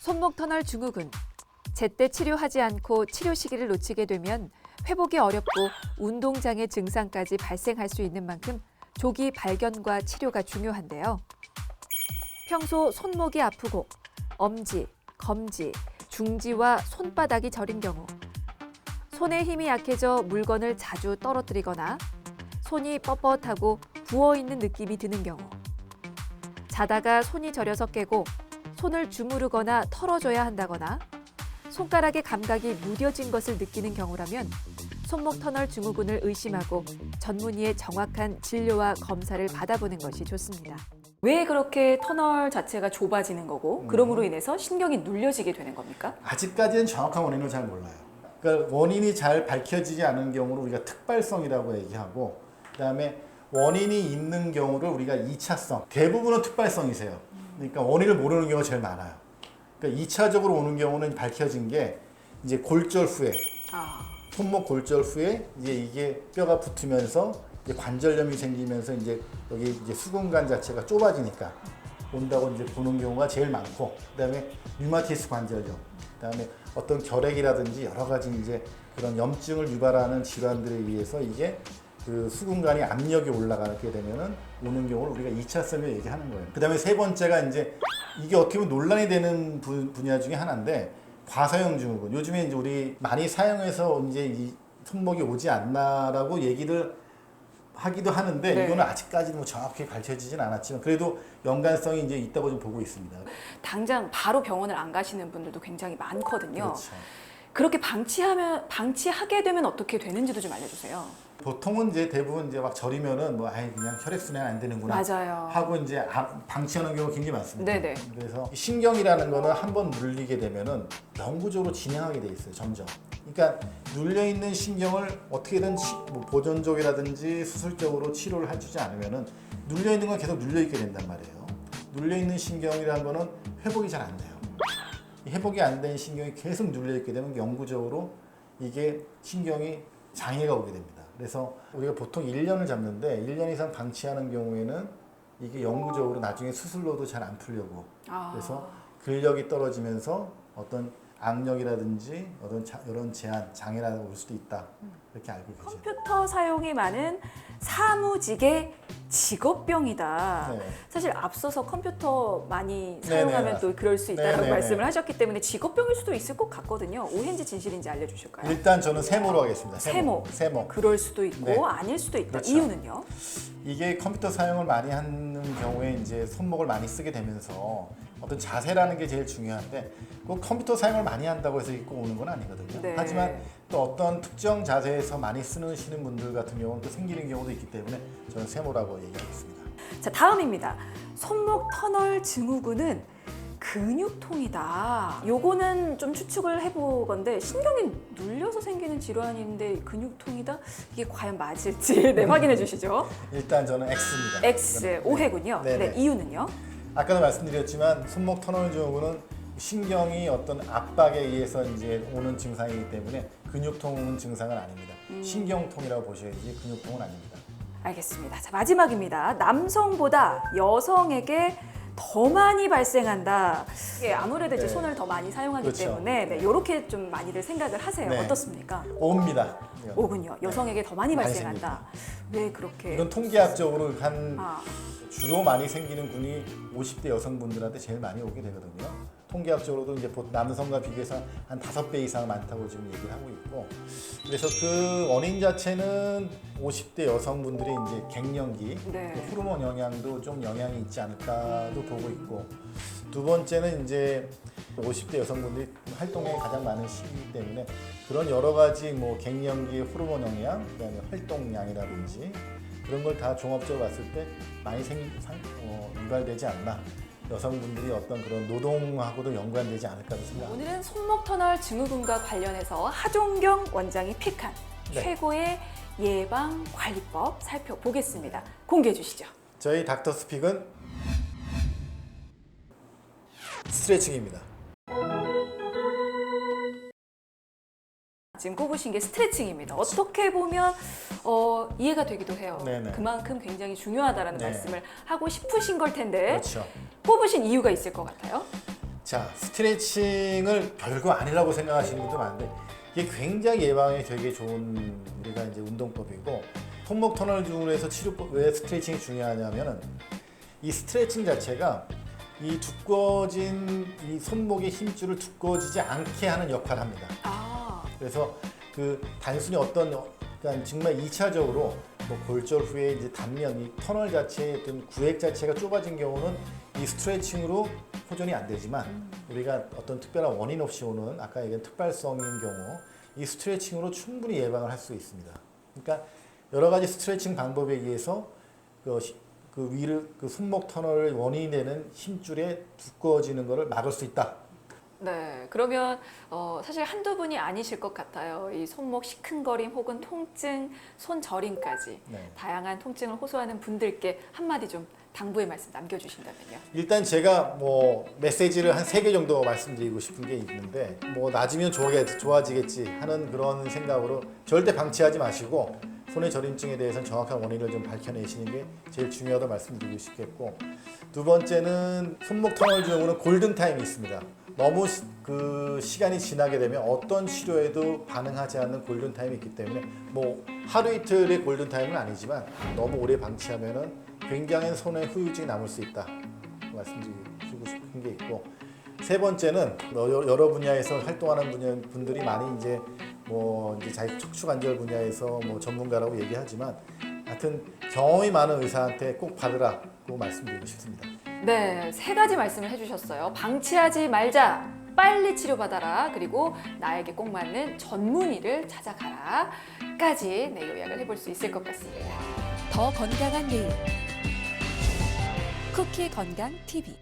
손목 터널 증후군. 제때 치료하지 않고 치료 시기를 놓치게 되면 회복이 어렵고 운동장애 증상까지 발생할 수 있는 만큼 조기 발견과 치료가 중요한데요. 평소 손목이 아프고 엄지, 검지, 중지와 손바닥이 저린 경우, 손의 힘이 약해져 물건을 자주 떨어뜨리거나 손이 뻣뻣하고 부어있는 느낌이 드는 경우, 자다가 손이 저려서 깨고 손을 주무르거나 털어줘야 한다거나 손가락의 감각이 무뎌진 것을 느끼는 경우라면 손목 터널 증후군을 의심하고 전문의의 정확한 진료와 검사를 받아보는 것이 좋습니다. 왜 그렇게 터널 자체가 좁아지는 거고 그럼으로 인해서 신경이 눌려지게 되는 겁니까? 아직까지는 정확한 원인을 잘 몰라요. 그러니까 원인이 잘 밝혀지지 않은 경우를 우리가 특발성이라고 얘기하고, 그다음에 원인이 있는 경우를 우리가 2차성, 대부분은 특발성이세요. 그러니까 원인을 모르는 경우가 제일 많아요. 그러니까 2차적으로 오는 경우는 밝혀진 게 이제 골절 후에, 손목 골절 후에 이제 이게 뼈가 붙으면서 이제 관절염이 생기면서 이제 여기 이제 수근관 자체가 좁아지니까 온다고 이제 보는 경우가 제일 많고, 그다음에 류마티스 관절염, 그다음에 어떤 결핵이라든지 여러 가지 이제 그런 염증을 유발하는 질환들에 의해서 이게 그 수근관이 압력이 올라가게 되면은 오는 경우를 우리가 2차성으로 얘기하는 거예요. 그다음에 세 번째가 이제 이게 어떻게 보면 논란이 되는 분야 중에 하나인데, 과사용 증후군. 요즘에 이제 우리 많이 사용해서 이제 이 손목이 오지 않나라고 얘기를 하기도 하는데, 네. 이거는 아직까지 뭐 정확히 밝혀지진 않았지만 그래도 연관성이 이제 있다고 좀 보고 있습니다. 당장 바로 병원을 안 가시는 분들도 굉장히 많거든요. 그렇죠. 그렇게 방치하게 되면 어떻게 되는지도 좀 알려주세요. 보통은 이제 대부분 이제 막 저리면은 뭐 아예 그냥 혈액순환 안 되는구나 맞아요. 하고 이제 방치하는 경우가 굉장히 많습니다. 네네. 그래서 신경이라는 거는 한번 눌리게 되면은 영구적으로 진행하게 돼 있어요, 점점. 그러니까 눌려 있는 신경을 어떻게든 뭐 보존적이라든지 수술적으로 치료를 해주지 않으면은 눌려 있는 건 계속 눌려 있게 된단 말이에요. 눌려 있는 신경이라는 거는 회복이 잘 안 돼요. 회복이 안 된 신경이 계속 눌려 있게 되면 영구적으로 이게 신경이 장애가 오게 됩니다. 그래서 우리가 보통 1년을 잡는데 1년 이상 방치하는 경우에는 이게 영구적으로 나중에 수술로도 잘 안 풀려고, 그래서 근력이 떨어지면서 어떤 악력이라든지 어떤 이런 장애가 올 수도 있다, 이렇게 알고 계세요. 컴퓨터 사용이 많은 사무직의 직업병이다. 네. 사실 앞서서 컴퓨터 많이 네네. 사용하면 또 그럴 수 있다라고 네네네. 말씀을 하셨기 때문에 직업병일 수도 있을 것 같거든요. 오해인지 진실인지 알려주실까요? 일단 저는 세모로 하겠습니다. 세모. 세모. 그럴 수도 있고 네. 아닐 수도 있다. 그렇죠. 이유는요? 이게 컴퓨터 사용을 많이 하는 경우에 이제 손목을 많이 쓰게 되면서 어떤 자세라는 게 제일 중요한데, 꼭 컴퓨터 사용을 많이 한다고 해서 꼭 오는 건 아니거든요. 네. 하지만 또 어떤 특정 자세에서 많이 쓰시는 분들 같은 경우는 또 생기는 경우도 있기 때문에 저는 세모라고 얘기하겠습니다. 자, 다음입니다. 손목 터널 증후군은 근육통이다. 요거는 좀 추측을 해보건데, 신경이 눌려서 생기는 질환인데 근육통이다? 이게 과연 맞을지 확인해 주시죠. 일단 저는 X입니다. X, 오해군요. 네네. 네, 이유는요? 아까도 말씀드렸지만 손목 터널 증후군은 신경이 어떤 압박에 의해서 이제 오는 증상이기 때문에 근육통 증상은 아닙니다. 신경통이라고 보셔야지 근육통은 아닙니다. 알겠습니다. 자, 마지막입니다. 남성보다 여성에게 더 많이 발생한다. 이게 아무래도 이제 네. 손을 더 많이 사용하기 그렇죠. 때문에 네, 이렇게 좀 많이들 생각을 하세요. 네. 어떻습니까? O입니다. 오군요. 여성에게 더 많이 많이 발생한다. 왜 그렇게? 이건 통계학적으로 아, 주로 많이 생기는 군이 50대 여성분들한테 제일 많이 오게 되거든요. 통계학적으로도 이제 남성과 비교해서 한 5배 이상 많다고 지금 얘기를 하고 있고, 그래서 그 원인 자체는 50대 여성분들이 이제 갱년기, 네. 그 호르몬 영향도 좀 영향이 있지 않을까도 보고 있고, 두 번째는 이제 50대 여성분들이 활동량이 가장 많은 시기이기 때문에 그런 여러 가지 뭐 갱년기의 호르몬 영향, 그다음에 활동량이라든지 그런 걸 다 종합적으로 봤을 때 많이 유발되지 않나, 여성분들이 어떤 그런 노동하고도 연관되지 않을까도 생각합니다. 오늘은 손목 터널 증후군과 관련해서 하종경 원장이 픽한 네. 최고의 예방 관리법 살펴보겠습니다. 공개해 주시죠. 저희 닥터스픽은 스트레칭입니다. 지금 꼽으신 게 스트레칭입니다. 어떻게 보면 이해가 되기도 해요. 네네. 그만큼 굉장히 중요하다는 네. 말씀을 하고 싶으신 걸 텐데 그렇죠. 꼽으신 이유가 있을 것 같아요. 자, 스트레칭을 별거 아니라고 생각하시는 분들 많은데 이게 굉장히 예방에 되게 좋은 우리가 이제 운동법이고 손목 터널 중에서 치료법 왜 스트레칭이 중요하냐면은 이 스트레칭 자체가 이 두꺼워진 이 손목의 힘줄을 두꺼워지지 않게 하는 역할을 합니다. 아, 그래서 그 단순히 어떤 그러니까 정말 2차적으로 뭐 골절 후에 이제 단면 이 터널 자체의 어떤 구획 자체가 좁아진 경우는 이 스트레칭으로 호전이 안 되지만 우리가 어떤 특별한 원인 없이 오는 아까 얘기한 특발성인 경우 이 스트레칭으로 충분히 예방을 할 수 있습니다. 그러니까 여러 가지 스트레칭 방법에 의해서 그 위를 그 손목 터널을 원인이 되는 힘줄에 두꺼워지는 것을 막을 수 있다. 네. 그러면 사실 한두 분이 아니실 것 같아요. 이 손목 시큰거림 혹은 통증, 손저림까지 네. 다양한 통증을 호소하는 분들께 한마디 좀 당부의 말씀 남겨주신다면요. 일단 제가 뭐 메시지를 한 3개 정도 말씀드리고 싶은 게 있는데 뭐 낮으면 좋아지겠지 하는 그런 생각으로 절대 방치하지 마시고 손의 저림증에 대해서는 정확한 원인을 좀 밝혀내시는 게 제일 중요하다고 말씀드리고 싶겠고 두 번째는 손목 터널 중에는 골든타임이 있습니다. 너무 그 시간이 지나게 되면 어떤 치료에도 반응하지 않는 골든타임이 있기 때문에 뭐 하루 이틀의 골든타임은 아니지만 너무 오래 방치하면은 굉장히 손에 후유증이 남을 수 있다 말씀드리고 싶은 게 있고 세 번째는 여러 분야에서 활동하는 분들이 많이 이제 뭐 이제 자기 척추관절 분야에서 뭐 전문가라고 얘기하지만 하여튼 경험이 많은 의사한테 꼭 받으라고 말씀드리고 싶습니다. 네, 3가지 말씀을 해주셨어요. 방치하지 말자, 빨리 치료받아라, 그리고 나에게 꼭 맞는 전문의를 찾아가라까지 요약을 해볼 수 있을 것 같습니다. 더 건강한 내일 쿠키 건강 TV